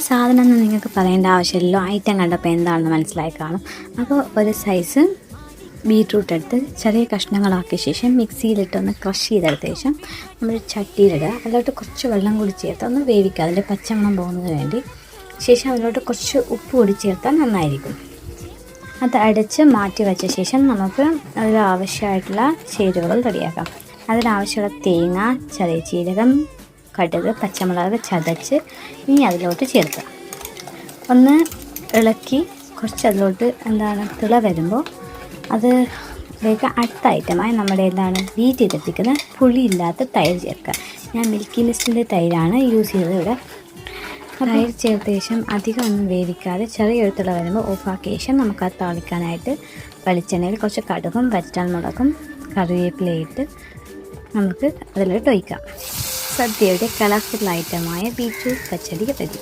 സാധനം എന്ന് നിങ്ങൾക്ക് പറയേണ്ട ആവശ്യമില്ലല്ലോ, ഐറ്റം കണ്ടപ്പോൾ എന്താണെന്ന് മനസ്സിലായി കാണും. അപ്പോൾ ഒരു സൈസ് ബീട്രൂട്ട് എടുത്ത് ചെറിയ കഷ്ണങ്ങളാക്കിയ ശേഷം മിക്സിയിലിട്ടൊന്ന് ക്രഷ് ചെയ്തെടുത്ത ശേഷം നമ്മൾ ചട്ടിയിലിടുക. അതിലോട്ട് കുറച്ച് വെള്ളം കൂടി ചേർത്ത് ഒന്ന് വേവിക്കുക, അതിൻ്റെ പച്ചമണം പോകുന്നതിന് വേണ്ടി. ശേഷം അതിലോട്ട് കുറച്ച് ഉപ്പ് കൂടി ചേർത്താൽ നന്നായിരിക്കും. അത് അടച്ച് മാറ്റി വെച്ച ശേഷം നമുക്ക് അതിലാവശ്യമായിട്ടുള്ള ചേരുവകൾ റെഡിയാക്കാം. അതിനാവശ്യമുള്ള തേങ്ങ, ചെറിയ ജീരകം, കടുക്, പച്ചമുളക് ചതച്ച് ഇനി അതിലോട്ട് ചേർക്കുക. ഒന്ന് ഇളക്കി കുറച്ച് അതിലോട്ട് തിള വരുമ്പോൾ അതിലേക്ക് അടുത്ത ഐറ്റമായി നമ്മുടെ ബീറ്റ് ചെയ്തെത്തിക്കുന്ന പുളിയില്ലാത്ത തൈര് ചേർക്കുക. ഞാൻ മിൽക്കി മിസ്റ്റിൻ്റെ തൈരാണ് യൂസ് ചെയ്തത് ഇവിടെ. തൈര് ചേർത്ത ശേഷം അധികം ഒന്നും വേവിക്കാതെ ചെറിയൊരു തിള വരുമ്പോൾ ഓഫാക്കിയ ശേഷം നമുക്ക് താളിക്കാനായിട്ട് വെളിച്ചെണ്ണയിൽ കുറച്ച് കടുകും വറ്റൽമുളകും കറിവേപ്പിലയിട്ട് നമുക്ക് അതിലോട്ട് ഒഴിക്കാം. സദ്യയുടെ കളർഫുൾ ഐറ്റമായ ബീട്രൂട്ട് പച്ചടി റെഡി.